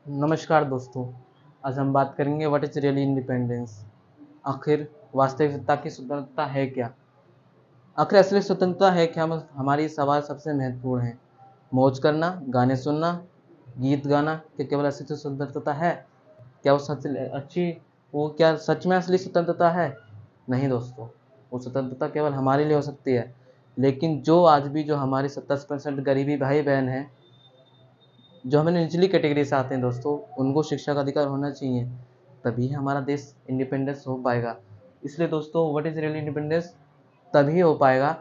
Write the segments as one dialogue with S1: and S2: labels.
S1: नमस्कार दोस्तों। आज हम बात करेंगे व्हाट इज रियली इंडिपेंडेंस। आखिर वास्तविकता की स्वतंत्रता है क्या? आखिर असली स्वतंत्रता है क्या? हमारी सवाल सबसे महत्वपूर्ण है। मौज करना, गाने सुनना, गीत गाना क्या केवल असली स्वतंत्रता है? क्या वो सच अच्छी वो क्या सच में असली स्वतंत्रता है? नहीं दोस्तों, वो स्वतंत्रता केवल हमारे लिए हो सकती है, लेकिन जो आज भी जो हमारे 70% गरीबी भाई बहन हैं, जो हमें निचली कैटेगरी से आते हैं दोस्तों, उनको शिक्षा का अधिकार होना चाहिए, तभी हमारा देश इंडिपेंडेंस हो पाएगा। इसलिए दोस्तों, व्हाट इज़ रियल इंडिपेंडेंस तभी हो पाएगा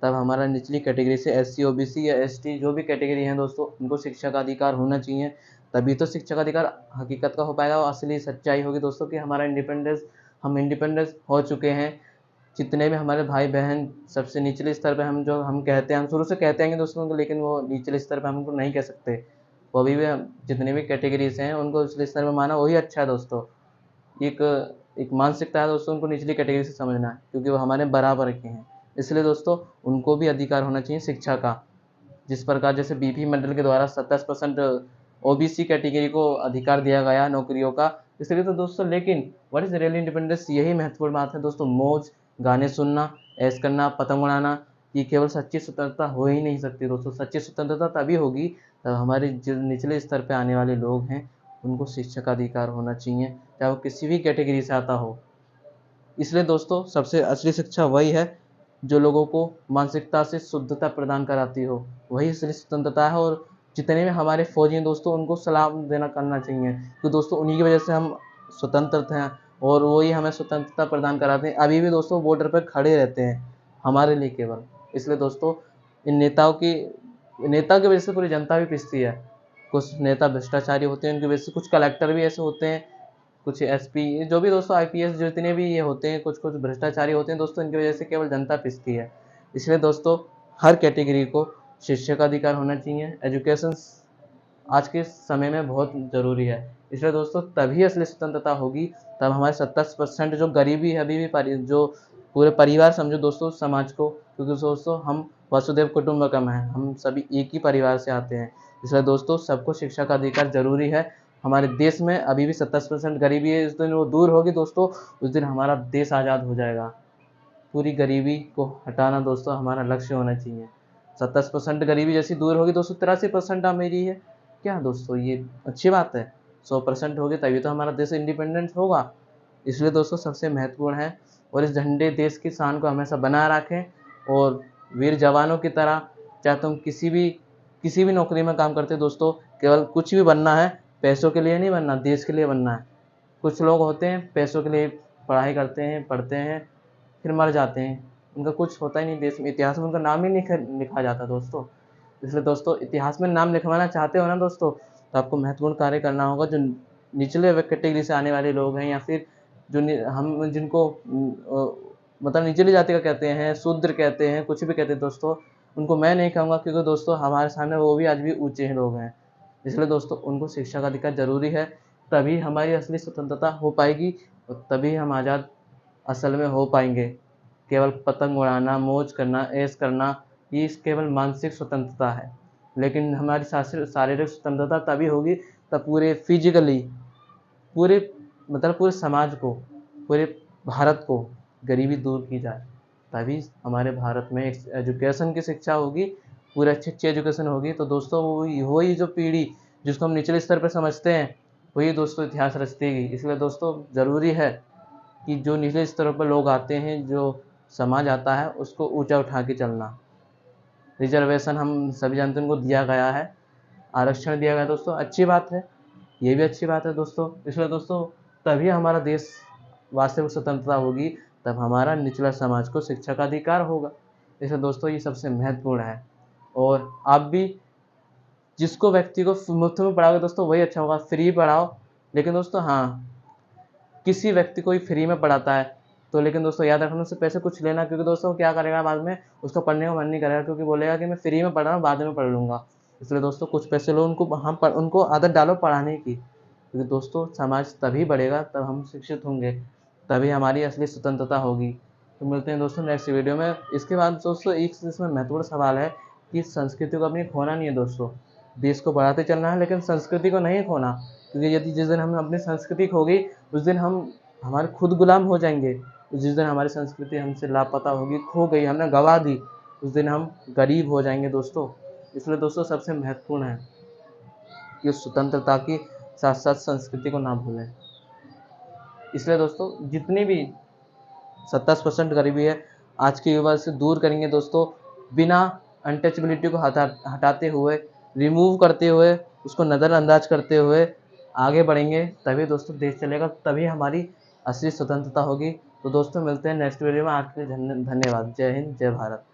S1: तब हमारा निचली कैटेगरी से एससी, ओबीसी या एसटी जो भी कैटेगरी हैं दोस्तों, उनको शिक्षा का अधिकार होना चाहिए। तभी तो शिक्षा का अधिकार हकीकत का हो पाएगा और असली सच्चाई होगी दोस्तों कि हमारा इंडिपेंडेंस, हम इंडिपेंडेंस हो चुके हैं। जितने भी हमारे भाई बहन सबसे निचले स्तर पे हम कहते हैं, हम शुरू से कहते हैं दोस्तों को, लेकिन वो निचले स्तर पे हम उनको नहीं कह सकते। वो अभी भी जितने भी कैटेगरीज हैं उनको निचले स्तर में माना वही अच्छा है दोस्तों। एक एक मानसिकता है दोस्तों, उनको निचली कैटेगरी से समझना है क्योंकि वो हमारे बराबर के हैं। इसलिए दोस्तों, उनको भी अधिकार होना चाहिए शिक्षा का। जिस प्रकार जैसे बीपी मंडल के द्वारा 27% ओबीसी कैटेगरी को अधिकार दिया गया नौकरियों का। इसलिए तो दोस्तों, लेकिन व्हाट इज रियल इंडिपेंडेंस, यही महत्वपूर्ण बात है दोस्तों। मौज, गाने सुनना, ऐश करना, पतंग उड़ाना, ये केवल सच्ची स्वतंत्रता हो ही नहीं सकती दोस्तों। सच्ची स्वतंत्रता तभी होगी तब हमारे जो निचले स्तर पे आने वाले लोग हैं, उनको शिक्षा का अधिकार होना चाहिए, चाहे वो किसी भी कैटेगरी से आता हो। इसलिए दोस्तों, सबसे असली शिक्षा वही है जो लोगों को मानसिकता से शुद्धता प्रदान कराती हो, वही असली स्वतंत्रता है। और जितने भी हमारे फौजी हैं दोस्तों, उनको सलाम देना करना चाहिए, क्योंकि दोस्तों उन्हीं की वजह से हम स्वतंत्र हैं और वही हमें स्वतंत्रता प्रदान कराते हैं। अभी भी दोस्तों बॉर्डर पर खड़े रहते हैं हमारे लिए केवल। इसलिए दोस्तों, इन नेताओं की वजह से पूरी जनता भी पिसती है। कुछ नेता भ्रष्टाचारी होते हैं, उनकी वजह से कुछ कलेक्टर भी ऐसे होते हैं, कुछ एसपी जो भी दोस्तों, आईपीएस जितने भी ये होते हैं, कुछ कुछ भ्रष्टाचारी होते हैं दोस्तों, इनकी वजह से केवल जनता पिसती है। इसलिए दोस्तों, हर कैटेगरी को शिक्षा का अधिकार होना चाहिए। एजुकेशन आज के समय में बहुत ज़रूरी है। इसलिए दोस्तों, तभी असली स्वतंत्रता होगी तब हमारे 70% जो गरीबी है अभी भी जो पूरे परिवार समझो दोस्तों समाज को, क्योंकि दोस्तों हम वसुधैव कुटुंबकम हैं, हम सभी एक ही परिवार से आते हैं। इसलिए दोस्तों, सबको शिक्षा का अधिकार जरूरी है। हमारे देश में अभी भी 70% गरीबी है, जिस दिन वो दूर होगी दोस्तों, उस दिन हमारा देश आज़ाद हो जाएगा। पूरी गरीबी को हटाना दोस्तों हमारा लक्ष्य होना चाहिए। 70% गरीबी जैसी दूर होगी दोस्तों, 83% अमीरी है क्या दोस्तों, ये अच्छी बात है। 100% होगी तभी तो हमारा देश इंडिपेंडेंट होगा। इसलिए दोस्तों, सबसे महत्वपूर्ण है और इस झंडे देश की शान को हमेशा बनाए रखें। और वीर जवानों की तरह, चाहे तुम किसी भी नौकरी में काम करते दोस्तों, केवल कुछ भी बनना है, पैसों के लिए नहीं बनना, देश के लिए बनना है। कुछ लोग होते हैं पैसों के लिए पढ़ाई करते हैं, पढ़ते हैं, फिर मर जाते हैं, उनका कुछ होता ही नहीं देश में, इतिहास में उनका नाम ही नहीं लिखा जाता दोस्तों। इसलिए दोस्तों, इतिहास में नाम लिखवाना चाहते हो ना दोस्तों, तो आपको महत्वपूर्ण कार्य करना होगा। जो निचले कैटेगरी से आने वाले लोग हैं, या फिर हम जिनको मतलब निचली जाति का कहते हैं, शूद्र कहते हैं, कुछ भी कहते हैं दोस्तों, उनको मैं नहीं कहूँगा, क्योंकि दोस्तों हमारे सामने वो भी आज भी ऊंचे लोग हैं। इसलिए दोस्तों, उनको शिक्षा का अधिकार जरूरी है, तभी हमारी असली स्वतंत्रता हो पाएगी और तभी हम आज़ाद असल में हो पाएंगे। केवल पतंग उड़ाना, मौज करना, ऐश करना, ये केवल मानसिक स्वतंत्रता है। लेकिन हमारी शारीरिक स्वतंत्रता तभी होगी तब पूरे फिजिकली, पूरे पूरे समाज को, पूरे भारत को गरीबी दूर की जाए। तभी हमारे भारत में एक एजुकेशन की शिक्षा होगी, पूरी अच्छी अच्छी एजुकेशन होगी। तो दोस्तों, वही जो पीढ़ी जिसको हम निचले स्तर पर समझते हैं, वही दोस्तों इतिहास रचतेगी। इसलिए दोस्तों, ज़रूरी है कि जो निचले स्तरों पर लोग आते हैं, जो समाज आता है, उसको ऊंचा उठा के चलना। रिजर्वेशन हम सभी जानते हैं, उनको दिया गया है, आरक्षण दिया गया है दोस्तों, अच्छी बात है, ये भी अच्छी बात है दोस्तों। इसलिए दोस्तों, तभी हमारा देश वास्तविक स्वतंत्रता होगी, तब हमारा निचला समाज को शिक्षा का अधिकार होगा। इसलिए दोस्तों, ये सबसे महत्वपूर्ण है। और आप भी जिसको व्यक्ति को मुफ्त में पढ़ाओगे दोस्तों, वही अच्छा होगा, फ्री पढ़ाओ। लेकिन दोस्तों, हाँ, किसी व्यक्ति को ही फ्री में पढ़ाता है तो, लेकिन दोस्तों याद रखना, उससे पैसे कुछ लेना, क्योंकि दोस्तों क्या करेगा बाद में, उसको पढ़ने का मन नहीं करेगा, क्योंकि बोलेगा कि मैं फ्री में पढ़ रहा हूँ, बाद में पढ़ लूँगा। इसलिए दोस्तों, कुछ पैसे लो, उनको आदत डालो पढ़ाने की, क्योंकि दोस्तों समाज तभी बढ़ेगा, तब हम शिक्षित होंगे, तभी हमारी असली स्वतंत्रता होगी। तो मिलते हैं दोस्तों नेक्स्ट वीडियो में। इसके बाद दोस्तों, एक इसमें महत्वपूर्ण सवाल है कि संस्कृति को अपनी खोना नहीं है दोस्तों, देश को बढ़ाते चलना है, लेकिन संस्कृति को नहीं खोना। क्योंकि यदि जिस दिन हम अपनी संस्कृति खो गई, उस दिन हम हमारे खुद गुलाम हो जाएंगे। जिस दिन हमारी संस्कृति हमसे लापता होगी, खो गई, हमने गवा दी, उस दिन हम गरीब हो जाएंगे दोस्तों। इसलिए दोस्तों सबसे महत्वपूर्ण है कि स्वतंत्रता की साथ साथ संस्कृति को ना भूलें। इसलिए दोस्तों जितनी भी 27% गरीबी है आज के युवा से दूर करेंगे दोस्तों, बिना अनटचबिलिटी को हटाते हुए, रिमूव करते हुए, उसको नज़रअंदाज करते हुए आगे बढ़ेंगे, तभी दोस्तों देश चलेगा, तभी हमारी असली स्वतंत्रता होगी। तो दोस्तों मिलते हैं नेक्स्ट वीडियो में। आज के लिए धन्यवाद। जय हिंद, जय भारत।